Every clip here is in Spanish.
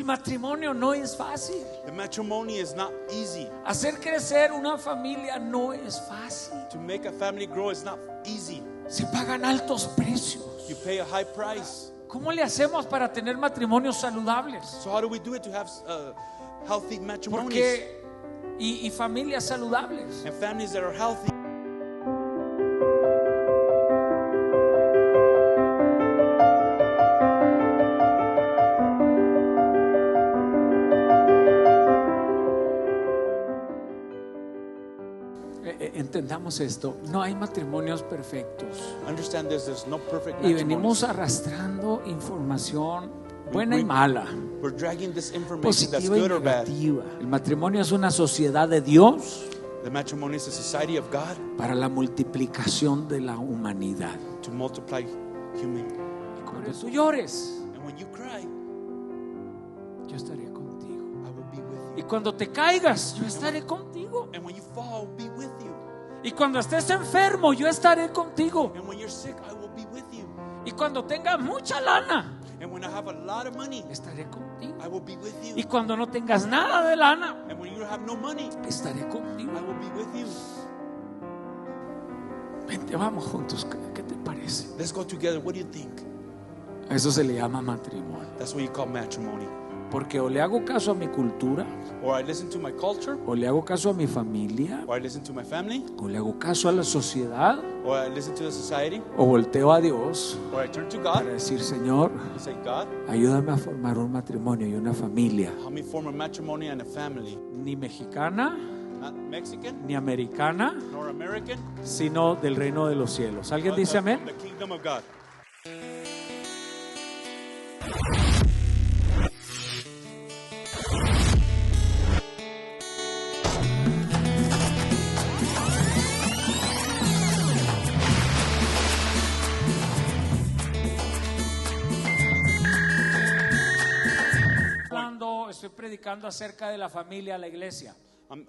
matrimonio no es fácil. The matrimony is not easy. Hacer crecer una familia no es fácil. To make a family grow is not easy. Se pagan altos precios. You pay a high price. ¿Cómo le hacemos para tener matrimonios saludables? So how do we do it to have healthy matrimonies Porque y familias saludables? and families that are healthy? Entendamos esto, no hay matrimonios perfectos Understand this, there's no perfect y matrimonies. venimos arrastrando información buena y mala, We're dragging this information that's positiva y good or bad. negativa. El matrimonio es una sociedad de Dios The matrimony is a society of God para la multiplicación de la humanidad. to multiply human. Cuando tú llores, And when you cry, yo estaré contigo. I will be with Y you. cuando te caigas, yo estaré contigo. And when you fall, I will be with you. Y cuando estés enfermo, yo estaré contigo. And when you're sick, I will be with you. Y cuando tengas mucha lana, And when I have a lot of money, estaré contigo. I will be with you. Y cuando no tengas nada de lana, And when you have no money, estaré contigo. I will be with you. Vente, vamos juntos. ¿Qué te parece? Let's go together. What do you think? A eso se le llama matrimonio. That's what you call matrimony. Porque o le hago caso a mi cultura, Or I listen to my culture, o le hago caso a mi familia, or I listen to my family, o le hago caso a la sociedad, or I listen to the society, o volteo a Dios or I turn to para God decir: Señor, and say, God, ayúdame a formar un matrimonio y una familia, help me form a matrimony and a family. ni mexicana, Not Mexican, ni americana, nor American, sino del reino de los cielos. ¿Alguien but dice from amén? the kingdom of God. Cuando estoy predicando acerca de la familia a la iglesia, I'm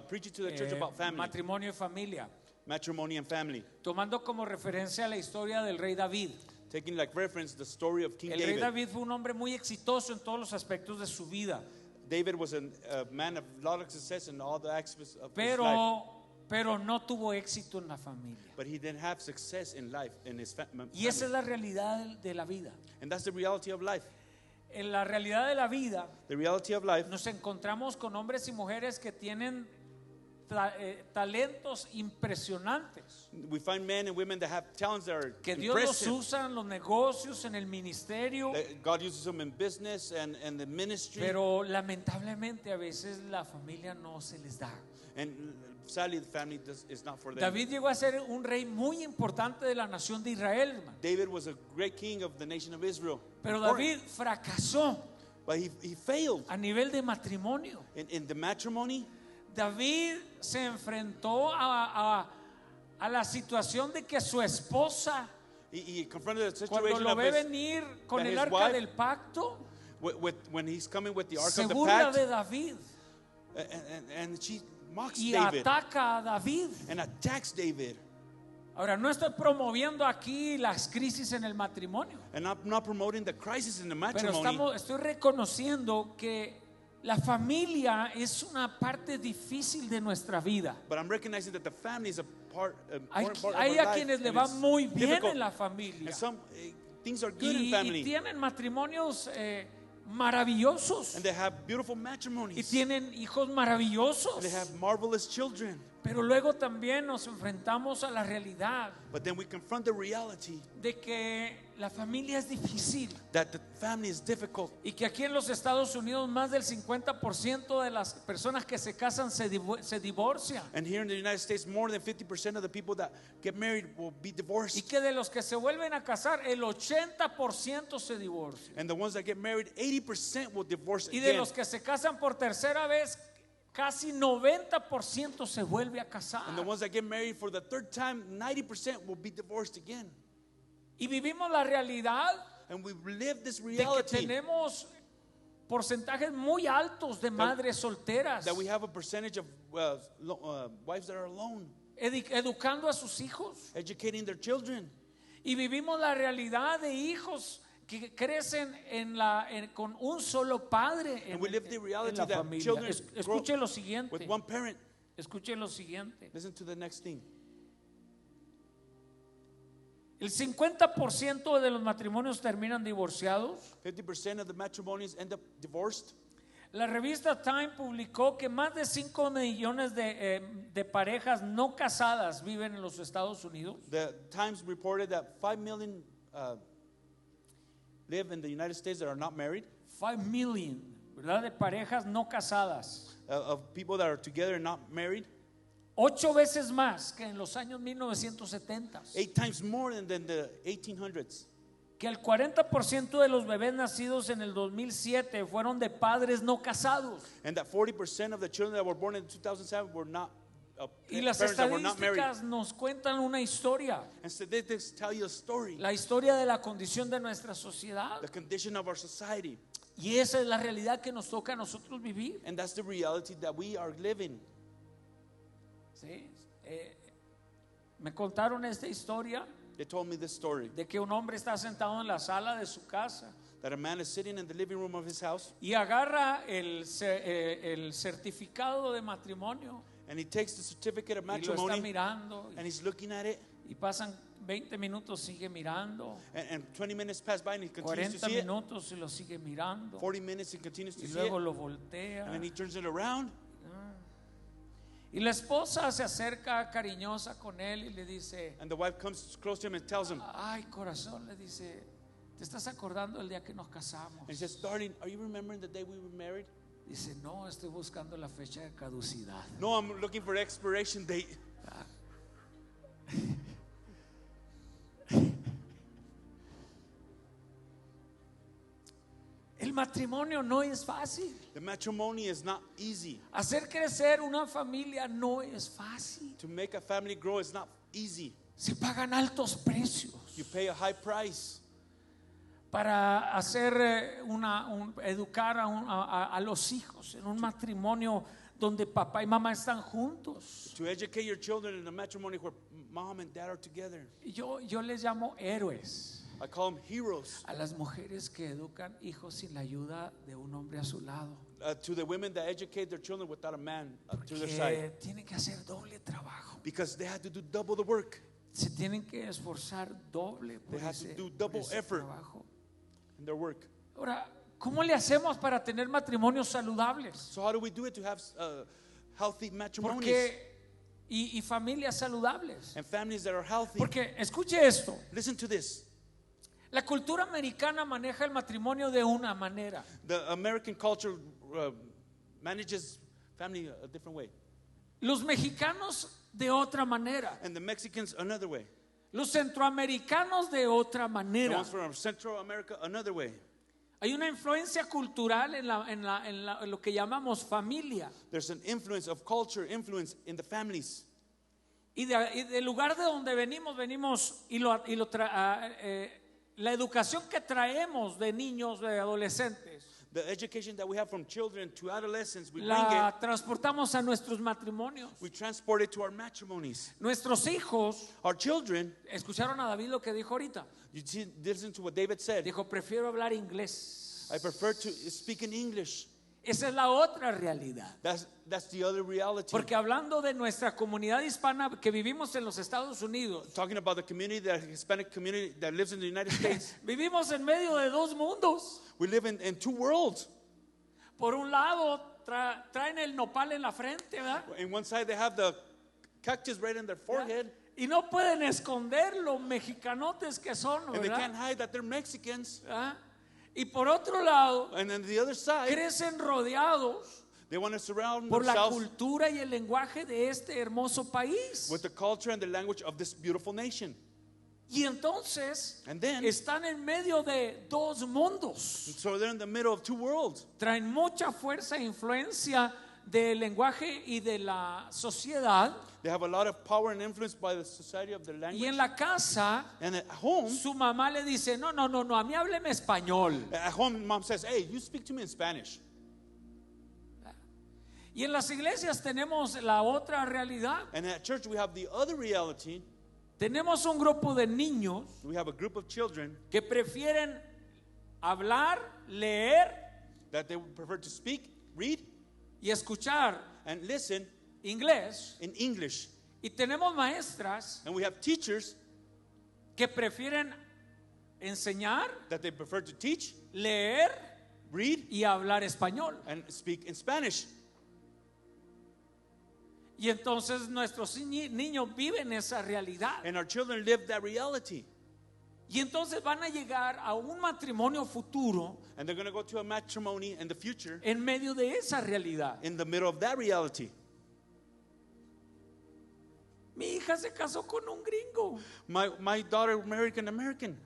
preaching to the church about family, matrimonio y familia, matrimony and family, tomando como referencia la historia del rey David. taking like reference the story of King El rey David. David fue un hombre muy exitoso en todos los aspectos de su vida, David was a man of a lot of success in all the aspects of his life, pero no tuvo éxito en la familia. but he didn't have success in life in his Y esa es family. la realidad de la vida. And that's the reality of life. En la realidad de la vida The reality of life, nos encontramos con hombres y mujeres que tienen talentos impresionantes, we find men and women that have talents that are que Dios los impressive. usa en los negocios, en el ministerio, God uses them in business and the ministry. pero lamentablemente a veces la familia no se les da. And sadly, the family is not for them. David llegó a ser un rey muy importante de la nación de Israel, hermano. David was a great king of the nation of Israel. Pero David fracasó But he failed a nivel de matrimonio. in the matrimony. David se enfrentó a la situación de que su esposa, He confronted the cuando situation lo of ve his, venir con that el his arca wife- del pacto, when he's coming with the ark se of the burla pact, de David and she mocks y David ataca a David. and attacks David. Ahora, no estoy promoviendo aquí las crisis en el matrimonio, And I'm not promoting the crisis in the pero matrimony, estoy reconociendo que la familia es una parte difícil de nuestra vida. but I'm recognizing that the family is a Hay, important part hay of our a life. quienes le and va it's muy bien difficult. en la familia And some things are good in y family, tienen matrimonios maravillosos and they have beautiful y matrimonies, tienen hijos maravillosos, and they have marvelous children. pero luego también nos enfrentamos a la realidad But then we confront the reality de que la familia es difícil that the family is difficult, y que aquí en los Estados Unidos más del 50% de las personas que se casan se divorcian, and here in the United States, more than 50% of the people that get married will be y divorced, que de los que se vuelven a casar el 80% se divorcian, and the ones that get married, 80% will divorce y de again, los que se casan por tercera vez casi 90% se vuelve a casar. and the ones that get married for the third time, 90% will be divorced again. Y vivimos la realidad And we live this de que reality tenemos porcentajes muy altos de madres solteras that we have a percentage of wives that are alone, educando a sus hijos, educating their children. y vivimos la realidad de hijos que crecen con un solo padre en, And we live the en reality la that familia. children Escuche lo with siguiente. one parent. Escuche lo siguiente. Listen to the next thing. El 50% de los matrimonios terminan divorciados. 50% of the matrimonies end up divorced. La revista Time publicó que más de 5 millones de parejas no casadas viven en los Estados Unidos. The Times reported that 5 million live in the United States that are not married. 5 million, ¿verdad? De parejas no casadas. Of people that are together and not married. 8 veces más que en los años 1970. 8 times more than the 1800s. Que el 40% de los bebés nacidos en el 2007 fueron de padres no casados. And that 40% of the children that were born in 2007 were not Y las parents that were not married. estadísticas nos cuentan una historia. And statistics tell you a story. La historia de la condición de nuestra sociedad. The condition of our society. Y esa es la realidad que nos toca a nosotros vivir. And that's the reality that we are living. ¿Sí? Me contaron esta historia They told me this story. de que un hombre está sentado en la sala de su casa That a man is sitting in the living room of his house. y agarra el certificado de matrimonio And he takes the certificate of y lo está matrimony. mirando And he's looking at it. y pasan 20 minutos, sigue mirando, And 20 minutes pass by and he continues to 40 see it. minutos y lo sigue mirando 40 minutes he continues to y see luego it. lo voltea. And then he turns it around. Y la esposa se acerca cariñosa con él y le dice: And the wife comes close to him and tells him. ay, corazón, le dice, ¿te estás acordando el día que nos casamos? And he says, darling, are you remembering the day we were married? Dice: no, estoy buscando la fecha de caducidad. No, I'm looking for the expiration date. El matrimonio no es fácil. The matrimony is not easy. Hacer crecer una familia no es fácil. To make a family grow is not easy. Se pagan altos precios You pay a high price para hacer educar a los hijos en un matrimonio donde papá y mamá están juntos. to educate your children in a matrimony where mom and dad are together. Yo les llamo héroes I call them heroes. a las mujeres que educan hijos sin la ayuda de un hombre a su lado. To the women that educate their children without a man to their Que side. tienen que hacer doble trabajo. Because they had to do double the work Se tienen que esforzar doble por They have to ese, do por double ese effort. trabajo. in their work. Ahora, ¿cómo le hacemos para tener matrimonios saludables? So how do we do it to have healthy matrimonies Y familias saludables? and families that are healthy? Porque escuche esto, Listen to this. la cultura americana maneja el matrimonio de una manera. The American culture manages family a different way. Los mexicanos de otra manera. And the Mexicans another way. Los centroamericanos de otra The manera. ones from Central America another way. Hay una influencia cultural en lo que llamamos familia. There's an influence of culture, influence in the families. Y del lugar de donde venimos la educación que traemos de niños, de adolescentes, The education that we have from children to adolescents, we bring la it, transportamos a nuestros matrimonios. we transport it to our matrimonies. Nuestros hijos, Our children, escucharon a David lo que dijo ahorita. you see, listen to what David said. Dijo: prefiero hablar inglés. I prefer to speak in English. Esa es la otra realidad. That's the other reality. Porque hablando de nuestra comunidad hispana que vivimos en los Estados Unidos, Talking about the community, the Hispanic community that lives in the United States, vivimos en medio de dos mundos. we live in two worlds. Por un lado, traen el nopal en la frente, ¿verdad? In one side, they have the cactus right in their forehead, Y no pueden esconder los mexicanotes que son, and they can't ¿verdad? hide that they're Mexicans. ¿Verdad? Y por otro lado, And then the other side, crecen rodeados they want to surround por la themselves cultura y el lenguaje de este hermoso país. with the culture and the language of this beautiful nation. Y entonces And then, están en medio de dos mundos. so they're in the middle of two worlds. Traen mucha fuerza e influencia del lenguaje y de la sociedad. They have a lot of power and influence by the society of their Y language. en la casa, And at home, su mamá le dice: no, a mí hábleme español. mom says, hey, you speak to me in Spanish. Y en las iglesias tenemos la otra realidad. And at church, we have the other reality. Tenemos un grupo de niños We have a group of children que prefieren hablar, leer that they would prefer to speak, read, y escuchar and listen inglés. in English. Y tenemos maestras And we have teachers que prefieren enseñar, that they prefer to teach, leer read, y hablar español. and speak in Spanish. Y entonces nuestros niños viven esa realidad. And our children live that reality. Y entonces van a llegar a un matrimonio futuro And they're going to go to a matrimony in the future en medio de esa realidad. in the middle of that reality. Mi hija se casó con un gringo My daughter married an American.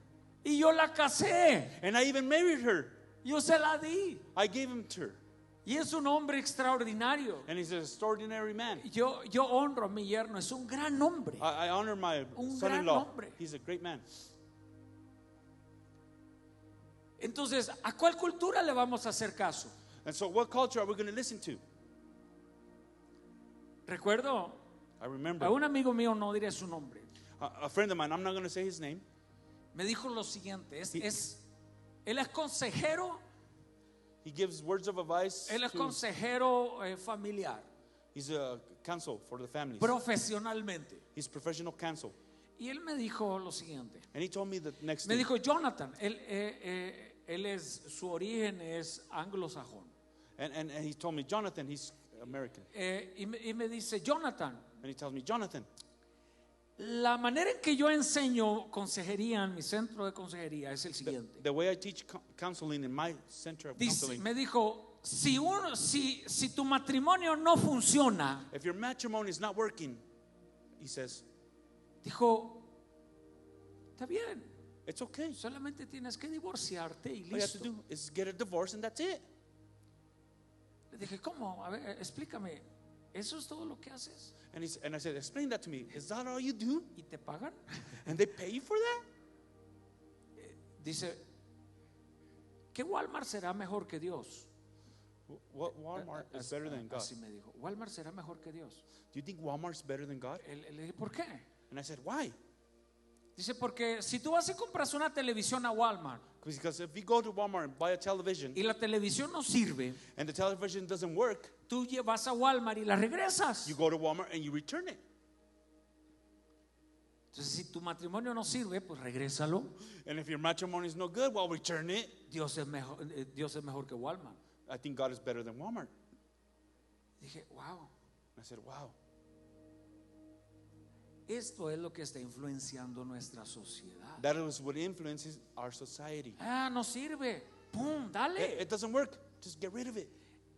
y yo la casé. And I even married her. Yo se la di. I gave him to her. Y es un hombre extraordinario. And he's an extraordinary man. Yo honro a mi yerno, es un gran hombre. I honor my Un son-in-law. gran hombre. He's a great man. Entonces, ¿a cuál cultura le vamos a hacer caso? And so what culture are we going to listen to? Recuerdo I remember a un amigo mío, no diré su nombre, a friend of mine, I'm not going to say his name. me dijo lo siguiente, él es consejero, He gives words of advice. él es to- consejero familiar, He's a counsel for the families. profesionalmente. He's professional counsel. Y él me dijo lo siguiente, And he told me the next me thing. dijo, Jonathan, su origen es anglosajón. And he told me, Jonathan, he's American. Y me dice, Jonathan, And he tells me, Jonathan, la manera en que yo enseño consejería en mi centro de consejería es el siguiente. the way I teach counseling in my center of counseling, Me dijo, si tu matrimonio no funciona, if your matrimony is not working, he says, dijo, está bien, it's okay. solamente tienes que divorciarte y All you have to listo. do is get a divorce and that's it. Le dije, ¿cómo? A ver, explícame, ¿eso es todo lo que haces? And I said, explain that to me. Is that all you do? ¿Y te pagan? And they pay you for that? Dice, ¿qué Walmart será mejor que Dios? What Walmart is better than God? Así me dijo, Walmart será mejor que Dios. Do you think Walmart's better than God? Le dije, ¿por qué? And I said, why? Dice, porque si tú vas y compras una televisión a Walmart Because if you go to Walmart and buy a television y la televisión no sirve, and the television doesn't work, tú vas a Walmart y la regresas. you go to Walmart and you return it. Entonces, si tu matrimonio no sirve, pues regrésalo. And if your matrimony is no good, well, return it. Dios es mejor que Walmart. I think God is better than Walmart. Dije, wow, I said, wow. esto es lo que está influenciando nuestra sociedad. That is what influences our society. No sirve. Pum, dale. It doesn't work. Just get rid of it.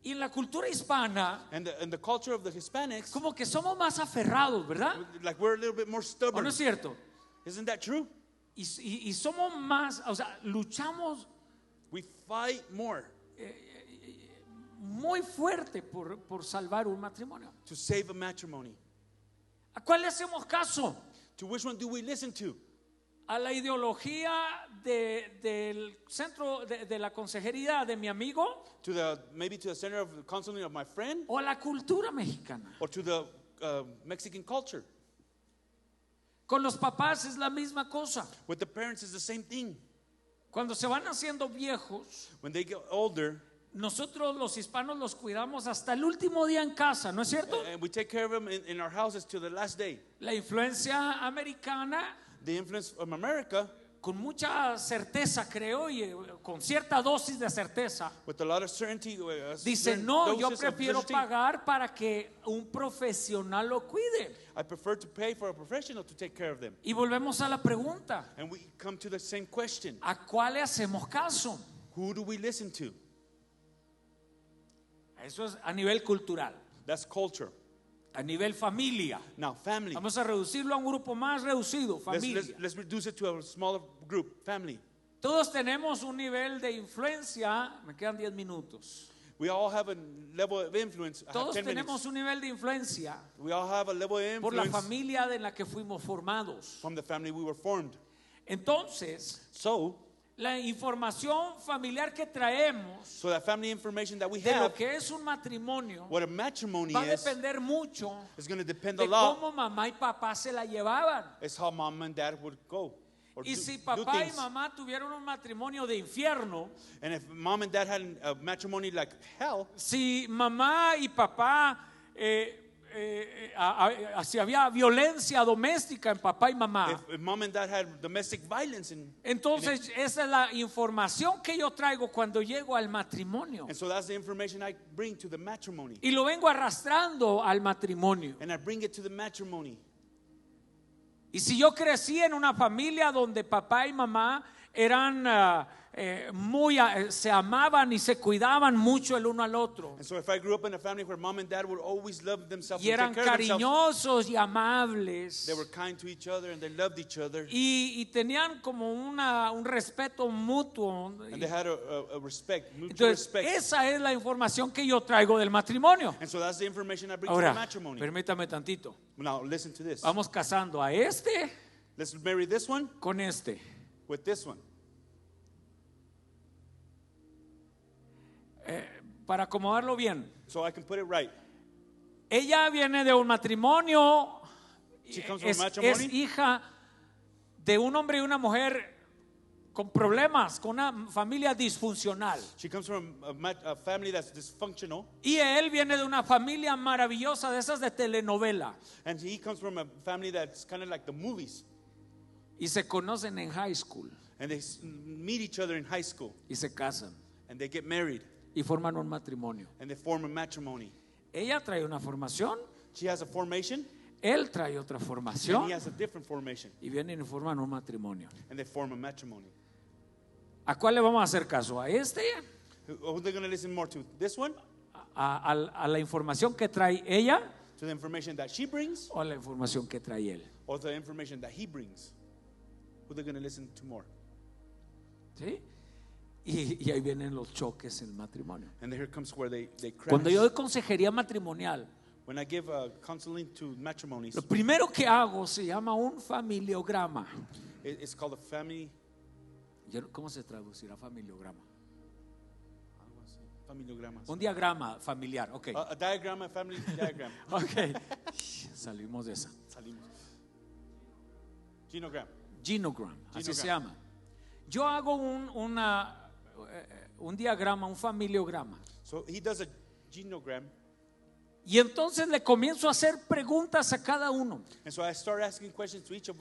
Y en la cultura hispana, And the culture of the Hispanics, como que somos más aferrados, ¿verdad? like we're a little bit more ¿O stubborn. no es cierto? Isn't that true? Y somos más, o sea, luchamos We fight more muy fuerte por salvar un matrimonio. to save a matrimony. ¿A cuál le hacemos caso? To which one do we listen to? ¿A la ideología del centro de la consejería de mi amigo Maybe to the center of the counseling of my friend, o a la cultura mexicana? or to the Mexican culture? Con los papás es la misma cosa. With the parents is the same thing. Cuando se van haciendo viejos, When they get older, nosotros los hispanos los cuidamos hasta el último día en casa, ¿no es cierto? and we take care of them in our houses till the last day. La influencia americana, The influence from America, con mucha certeza creo, y con cierta dosis de certeza, with a lot of certainty, dice, certain no, yo doses of prefiero certainty, pagar para que un profesional lo cuide. I prefer to pay for a professional to take care of them. Y volvemos a la pregunta, And we come to the same question. ¿a cuál le hacemos caso? Who do we listen to? Eso es a nivel cultural, That's culture. a nivel familia. Now, family. Vamos a reducirlo a un grupo más reducido, familia. Let's reduce it to a smaller group, family. Todos tenemos un nivel de influencia, me quedan 10 minutos. We all have a level of influence. I have Todos 10 minutes. tenemos un nivel de influencia We all have a level of por la influence familia en la que fuimos formados. from the family we were formed. Entonces, So la información familiar que traemos that family information that we de lo have, que es un matrimonio what a matrimony va a is depender mucho going to depend a de lot. cómo mamá y papá se la llevaban. It's how mom and dad would go. or Y do, si do papá y things. mamá tuvieron un matrimonio de infierno, And if mom and dad had a matrimony like hell, si mamá y papá, si había violencia doméstica en papá y mamá, if mom and dad had domestic violence in entonces esa es la información que yo traigo cuando llego al matrimonio. and so that's the information I bring to the matrimony. Y lo vengo arrastrando al matrimonio. And I bring it to the matrimony. Y si yo crecí en una familia donde papá y mamá eran se amaban y se cuidaban mucho el uno al otro, And so if I grew up in a family where mom and dad would always love themselves y and eran take care of themselves, cariñosos y amables, they were kind to each other and they loved each other. y tenían como un respeto mutuo. And they had a respect, mutual Entonces, respect. esa es la información que yo traigo del matrimonio. And so that's the information I bring to Ahora, the matrimony. permítame tantito. Now listen to this. Vamos casando a este Let's marry this one con este. with this one. Para acomodarlo bien. So I can put it right. Ella viene de un matrimonio, She comes from es matrimony. hija de un hombre y una mujer con problemas, con una familia disfuncional. She comes from a family that's dysfunctional. Y él viene de una familia maravillosa, de esas de telenovela. And he comes from a family that's kind of like the movies. Y se conocen en high school And they meet each other in high school. y se casan And they get married. y forman un matrimonio. And they form a matrimony. Ella trae una formación, She has a formation. él trae otra And he formación has a different formation. y vienen y forman un matrimonio. And they form a matrimony. ¿A cuál le vamos a hacer caso? ¿A este? Who they're going to listen more to? This one? ¿A la información que trae ella To the information that she brings? o a la información que trae él? Or the information that he brings? Who they're going to listen to more? ¿Sí? Y ahí vienen los choques en el matrimonio. And here comes where they crash. Cuando yo doy consejería matrimonial, When I give counseling to matrimonies, lo primero que hago se llama un familiograma. it's called a family. ¿Cómo se traducirá familiograma? Familiogramas. Un diagrama familiar, ok. A diagram, a family diagram. Ok, salimos de esa. Salimos. Genogram. Genogram, así Genogram. se llama. Yo hago un diagrama, un familiograma. So he does a genogram. Y entonces le comienzo a hacer preguntas a cada uno. And so I start asking questions to each of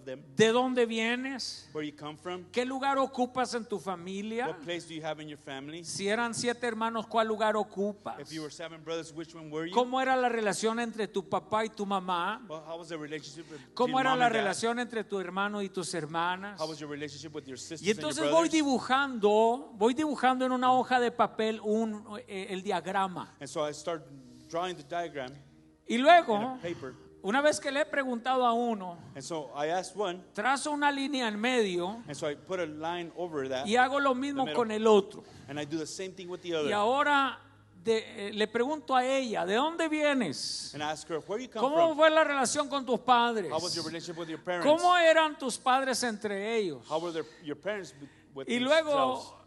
them. ¿De dónde vienes? Where you come from? ¿Qué lugar ocupas en tu familia? What place do you have in your family? Si eran 7 hermanos, ¿cuál lugar ocupas? If you were 7 brothers, which one were you? ¿Cómo era la relación entre tu papá y tu mamá? Well, how was the relationship between ¿Cómo era mom la and dad? relación entre tu hermano y tus hermanas? How was your relationship with your sisters Y entonces and your voy dibujando en una hoja de papel el diagrama. And so I start drawing the diagram Y in luego, a paper. una vez que le he preguntado a uno, And so I asked one, trazo una línea en medio and so I put a line over that, y hago lo mismo The middle. con el otro. and I do the same thing with the Y other. ahora le pregunto a ella, ¿de dónde vienes? And I ask her, where you come ¿Cómo from? fue la relación con tus padres? How was your relationship with your parents? ¿Cómo eran tus padres entre ellos? How were your parents with Y themselves? luego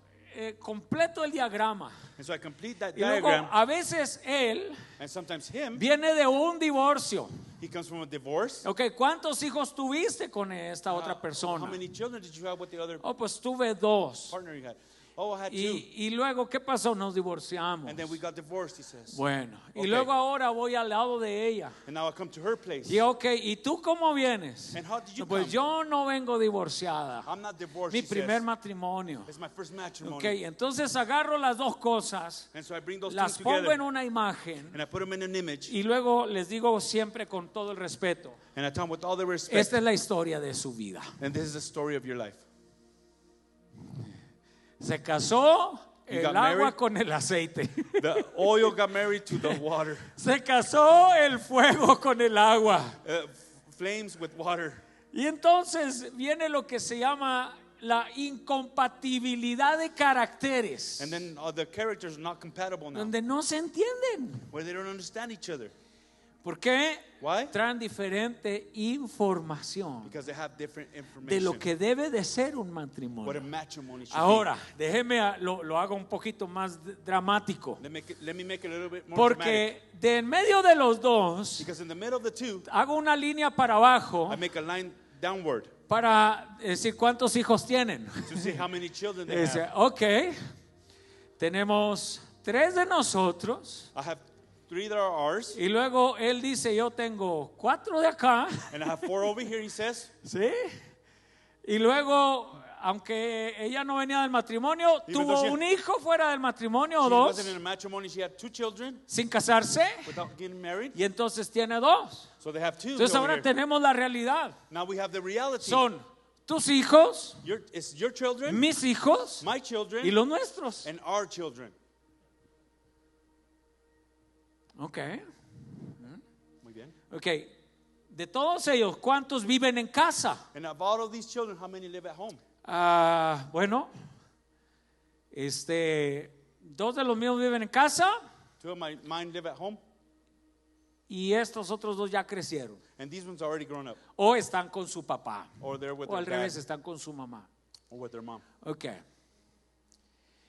completo el diagrama. And so I complete that Y luego diagram, a veces él and sometimes him, viene de un divorcio. he comes from a divorce. Ok, ¿cuántos hijos tuviste con esta otra How persona? many children did you have with the other Oh, pues tuve 2. partner you had? Oh, I had 2. Y luego, ¿qué pasó? Nos divorciamos. And then we got divorced, he says. Bueno, y Okay. luego ahora voy al lado de ella. And now I come to her place. Y ok, ¿y tú cómo vienes? And how did you Pues come? yo no vengo divorciada. I'm not divorced, Mi he primer says. matrimonio. It's my first matrimony. Ok, entonces agarro las dos cosas, And so I bring those las two pongo together, en una imagen and I put them in an image, y luego les digo siempre con todo el respeto, and I tell them with all the respect, esta es la historia de su vida. and this is the story of your life. Se casó You el got agua married? con el aceite. The oil got married to the water. Se casó el fuego con el agua. Flames with water. Y entonces viene lo que se llama la incompatibilidad de caracteres, And then the characters are not compatible now, donde no se entienden. where they don't understand each other. ¿Por qué? Why? Traen diferente información Because they have different information. de lo que debe de ser un What a matrimonio. matrimony should Ahora, déjeme lo hago un poquito más dramático, be. Let me make it a little bit more dramatic. porque de en medio de los dos Because in the middle of the two, hago una línea para abajo I make a line downward para decir cuántos hijos tienen. to see how many children they Dice, have. ok, tenemos 3 de nosotros. I have 3 that are ours, Y luego él dice, yo tengo 4 de acá. and I have 4 over here, he says. ¿Sí? Y luego, aunque ella no venía del matrimonio, Even tuvo though she- un hijo fuera del matrimonio o She 2, wasn't in a matrimony, she had 2 children sin casarse. without getting married. Y entonces tiene 2. So they have 2 Entonces over ahora here. tenemos la realidad. Now we have the reality. Son tus hijos, It's your children, mis hijos my children, y los nuestros. and our children. Ok, Muy bien. ok. De todos ellos, ¿cuántos viven en casa? And of all of these children, how many live at home? Bueno, 2 de los míos viven en casa 2 of mine live at home, y estos otros 2 ya crecieron and these ones are already grown up, o están con su papá or they're with o al their revés, dad, están con su mamá. or with their mom. Ok.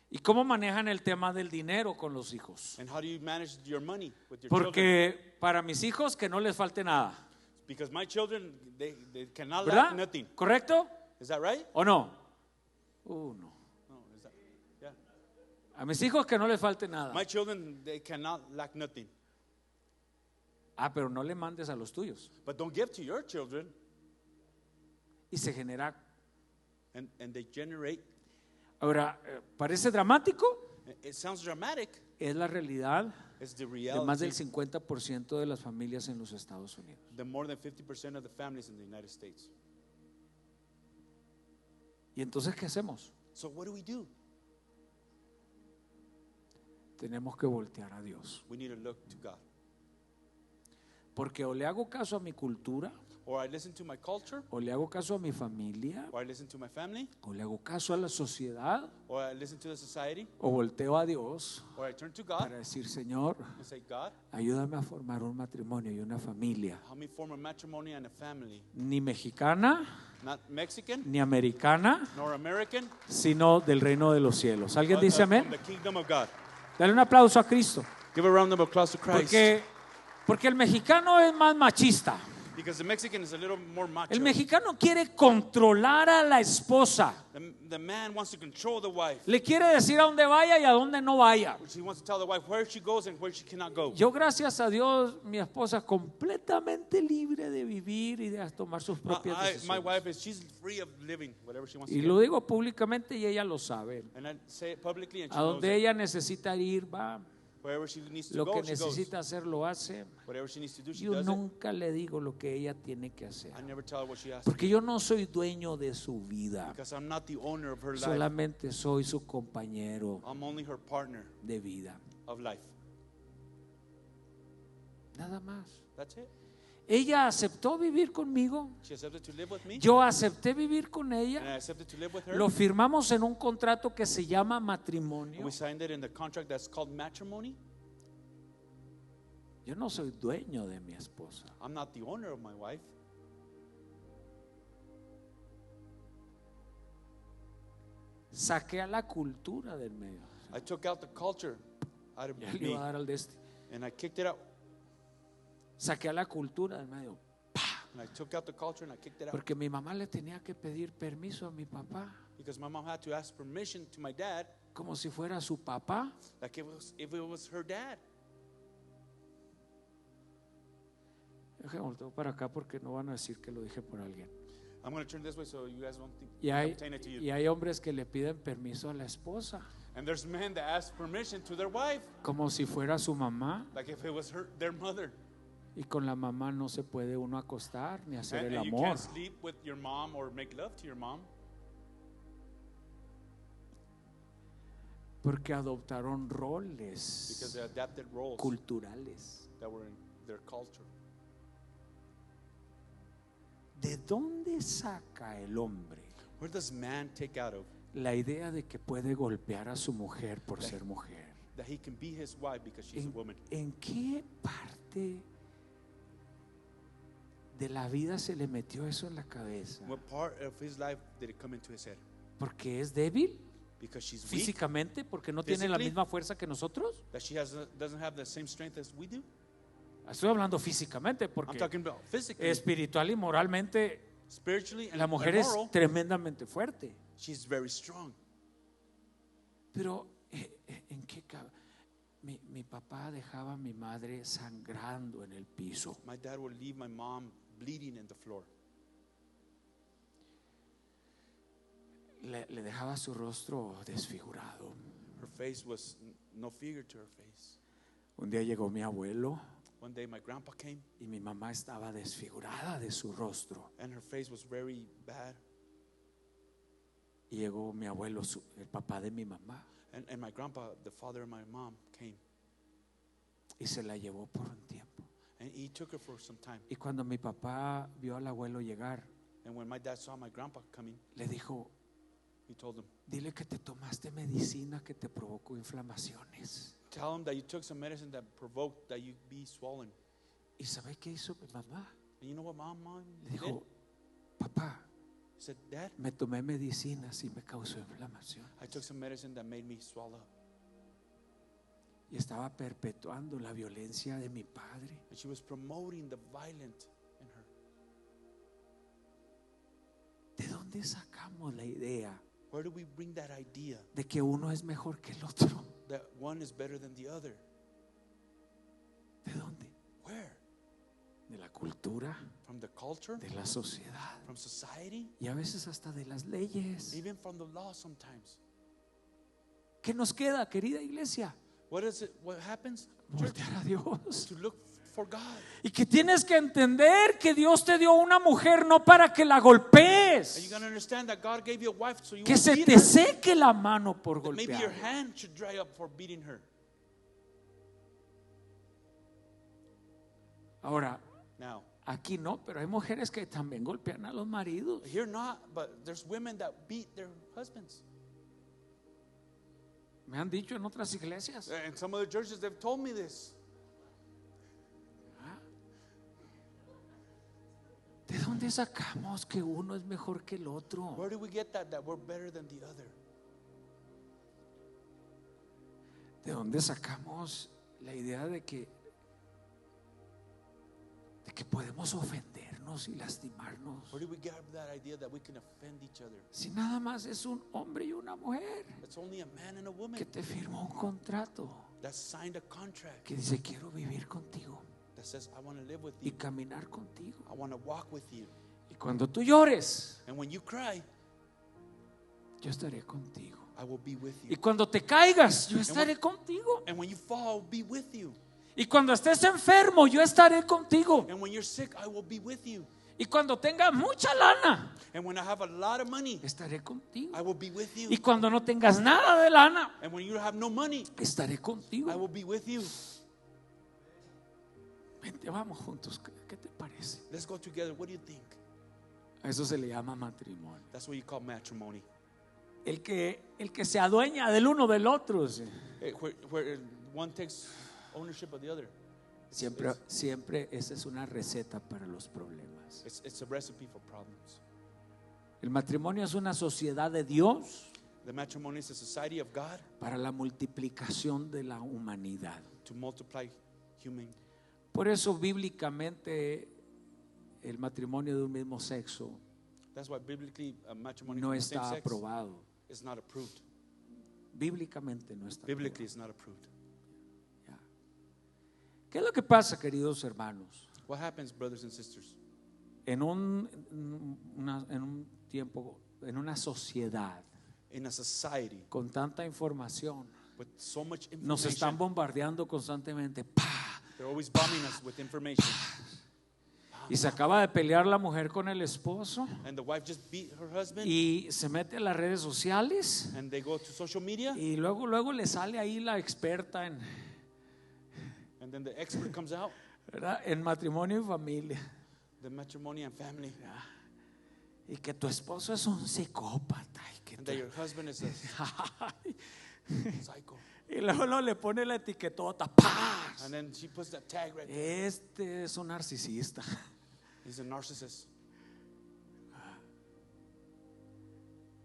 ¿Y cómo manejan el tema del dinero con los hijos? And how do you manage your money with your children? Porque para mis hijos que no les falte nada, Because my children, they cannot ¿verdad? lack nothing. ¿Correcto? Is that right? ¿O no? No. No, is that? Yeah. A mis hijos que no les falte nada. My children, they cannot lack nothing. Pero no le mandes a los tuyos. But don't give to your children, Y se genera. and they generate. Ahora, ¿parece dramático? It sounds dramatic. Es la realidad It's the de más del reality. 50% de las familias en los Estados Unidos. The more than 50% of the families in the United States. ¿Y entonces qué hacemos? So what do? Tenemos que voltear a Dios. We need to look to God. Porque o le hago caso a mi cultura, Or I listen to my culture, o le hago caso a mi familia, or I listen to my family, o le hago caso a la sociedad, or I listen to the society, o volteo a Dios or I turn to God para decir, Señor, and say, God, ayúdame a formar un matrimonio y una familia, help me form a matrimony and a family. ni mexicana, Not Mexican, ni americana, nor American, sino del reino de los cielos. ¿Alguien but, dice from amén? the kingdom of God. Dale un aplauso a Cristo. Give a round of applause to Christ. Porque el mexicano es más machista. Because the Mexican is a little more macho. El mexicano quiere controlar a la esposa. The man wants to control the wife. Le quiere decir a dónde vaya y a dónde no vaya. He wants to tell the wife where she goes and where she cannot go. Yo, gracias a Dios, mi esposa es completamente libre de vivir y de tomar sus propias My decisiones. wife she's free of living whatever she wants Y to lo do. digo públicamente y ella lo sabe. And I say it publicly and she A knows donde it. ella necesita ir, va. Wherever she needs to Lo go, que she goes. necesita hacer, lo hace. Whatever she needs to do, she Yo does nunca le digo lo que ella tiene que hacer. it. I never tell her what she has to do. Porque yo no soy dueño de su vida. Because I'm not the owner of her life. Solamente soy su compañero I'm only her partner de vida. of life. Nada más. That's it. Ella aceptó vivir conmigo. She accepted to live with me. Yo acepté vivir con And I ella. accepted to live with her. Lo firmamos en un contrato que se llama And matrimonio. we signed it in the contract that's called matrimony. Yo no soy dueño de mi esposa. I'm not the owner of my wife. Saqué a la cultura del medio. I took out the culture out of Ya le me iba a dar al de este. and I kicked it out. Saqué a la cultura del medio. And I took out the culture and I kicked it out. Porque mi mamá le tenía que pedir permiso a mi papá. Because my mom had to ask permission to my dad, Como si fuera su papá. like if it was her dad. Déjame volteo para acá porque no van a decir que lo dije por alguien. I'm going to turn this way so you guys won't think Y I'm hay, saying it to you. y hay hombres que le piden permiso a la esposa. And there's men that ask permission to their wife, Como si fuera su mamá. like if it was their mother. Y con la mamá no se puede uno acostar ni hacer el And you amor. can't sleep with your mom or make love to your mom Porque adoptaron because roles they adapted roles culturales. that were in their culture. ¿De dónde saca el hombre Where does man take out of la idea de que puede golpear a su mujer por ser mujer? that he can be his wife because she's a woman? ¿En qué parte de la vida se le metió eso en la cabeza? What part of his life did it come into his head? ¿Porque es débil Because she's weak, físicamente? ¿Porque no tiene la Physically? misma fuerza que nosotros? that she doesn't have the same strength as we do? Estoy hablando físicamente I'm porque talking about physically. espiritual y moralmente spiritually and La mujer es moral, tremendamente fuerte. she's very strong. Pero ¿en qué cabe? Mi papá dejaba a mi madre sangrando en el piso. My dad would leave my mom bleeding in the floor. Le dejaba su rostro desfigurado. Her face was no figure to her face. Un día llegó mi abuelo One day my grandpa came y mi mamá estaba desfigurada de su rostro. and her face was very bad. Y llegó mi abuelo, el papá de mi mamá, And my grandpa, the father of my mom, came y se la llevó por un tiempo. and he took her for some time. Y cuando mi papá vio al abuelo llegar, And when my dad saw my grandpa coming, le dijo: he told him, dile que te tomaste medicina que te provocó inflamaciones. tell him that you took some medicine that provoked that you be swollen. ¿Y sabe qué hizo mi mamá? And you know what mom Le did? dijo: papá, He said, Dad, me tomé medicinas y me causó inflamación. I took some medicine that made me swell up. Y estaba perpetuando la violencia de mi padre. And she was promoting the violent in her. ¿De dónde sacamos la idea Where do we bring that idea de que uno es mejor que el otro? that one is better than the other? ¿De dónde? Where? De la cultura, From the culture? de la sociedad From society? y a veces hasta de las leyes. Even from the law sometimes. ¿Qué nos queda, querida iglesia? What is it? What happens? Church, Voltear a Dios. to look for God. Y que tienes que entender que Dios te dio una mujer no para que la And you golpees, gotta understand that God gave you a wife so you que won't se beat te her. seque la mano por That maybe your golpear. hand should dry up for beating her. Ahora, Now, aquí no, pero hay mujeres que también golpean a los maridos. here not, but there's women that beat their husbands. Me han dicho en otras iglesias. And some of the churches, they've told me this. ¿De dónde sacamos que uno es mejor que el otro? Where do we get that we're better than the other? ¿De dónde sacamos la idea de que podemos ofendernos y lastimarnos? Where do we get that idea that we can offend each other? Si nada más es un hombre y una mujer It's only a man and a woman que te firmó un contrato that signed a contract que dice: quiero vivir contigo that says, I want to live with y you. caminar contigo. I want to walk with you. Y cuando tú llores, And when you cry, yo estaré contigo. I will be with Y you. cuando te caigas, yo estaré contigo. And when you fall, I will be with you. Y cuando estés enfermo, yo estaré contigo. And when you're sick, I will be with you. Y cuando tengas mucha lana, And when I have a lot of money, estaré contigo. I will be with you. Y cuando no tengas nada de lana, And when you have no money, estaré I contigo. will be with you. Vente, vamos juntos. ¿Qué te parece? Let's go together. What do you think? A eso se le llama matrimonio. That's what you call matrimony. El que se adueña del uno del otro. Sí. Where one takes ownership of the other. Siempre esa es una receta para los problemas. It's a recipe for problems. El matrimonio es una sociedad de Dios The matrimony is a society of God para la multiplicación de la humanidad. to multiply human. Por eso bíblicamente el matrimonio de un mismo sexo That's why biblically matrimony no from the same está sex aprobado. is not approved. Bíblicamente no está Biblically, aprobado. it's not approved. Ya. ¿Qué es lo que pasa, queridos hermanos? What happens, brothers and sisters? En un tiempo, en una sociedad In a society con tanta información, with so much nos están information, bombardeando constantemente. ¡Pah! they're always bombing us with information. Y se acaba de pelear la mujer con el esposo And the wife just beat her husband, y se mete a las redes sociales and they go to social media, y luego le sale ahí la experta en, and then the expert comes out, ¿verdad?, en matrimonio y familia. the matrimony and family, Y que tu esposo es un psicópata. Y, que and that your husband is a psycho. y luego le pone la etiquetota. ¡Pah! And then she puts that tag right there. Este es un narcisista. He's a narcissist.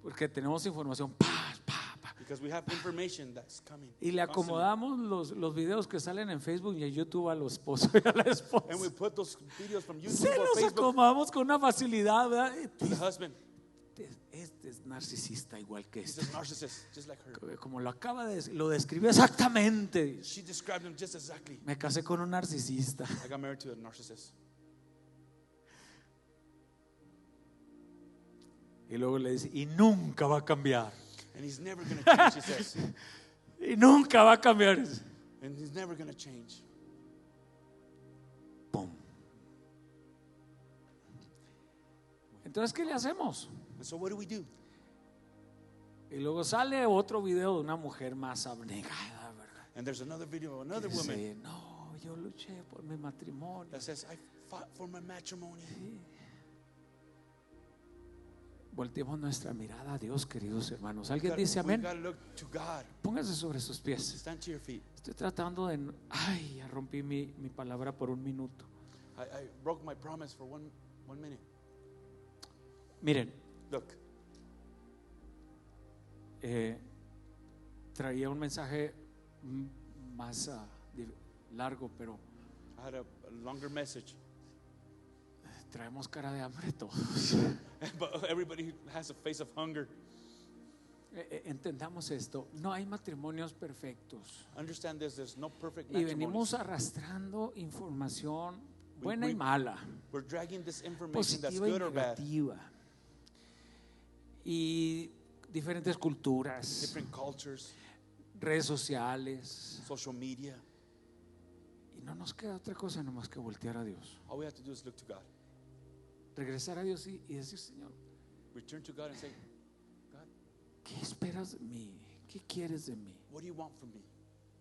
Porque tenemos información. ¡Pah! ¡Pah! ¡Pah! Because we have information that's coming. Y le constantly. acomodamos los videos que salen en Facebook y en YouTube a los esposos y a la esposa. And we put those videos from YouTube Se or los Facebook acomodamos con una facilidad, ¿verdad? to the husband. Este es narcisista igual que He's este. a narcissist, just like her. Como lo describió exactamente. She described him just exactly. Me casé con un narcisista. I got married to a narcissist. Y luego le dice, y nunca va a cambiar. And he's never going to change, she says. Y nunca va a cambiar. And he's never going to change. Pum. Entonces, ¿qué le hacemos? And so what do we do? Y luego sale otro video de una mujer más abnegada, ¿verdad? And there's another video of another Que woman dice, no, yo luché por mi matrimonio. that says, I fought for my matrimony. Volteemos nuestra mirada a Dios, queridos hermanos. We ¿Alguien dice got amén? to look to God. Póngase sobre sus pies. Stand to your feet. Estoy tratando de... Ay, ya rompí mi palabra por un minuto. I broke my promise for one minute. Miren, Look, traía un mensaje más largo, pero I had a longer message. traemos cara de hambre todos. But everybody has a face of hunger. Entendamos esto, no hay matrimonios perfectos. Understand this, there's no perfect Y venimos matrimonies. arrastrando información buena y mala, We're dragging this information that's positiva y good or bad. negativa. Y diferentes culturas, Different cultures, redes sociales. social media. Y no nos queda otra cosa nomás que voltear a Dios. All we have to do is look to God. Regresar a Dios y decir, Señor, Return to God and say, God, ¿qué esperas de mí? ¿Qué quieres de mí? what do you want from me?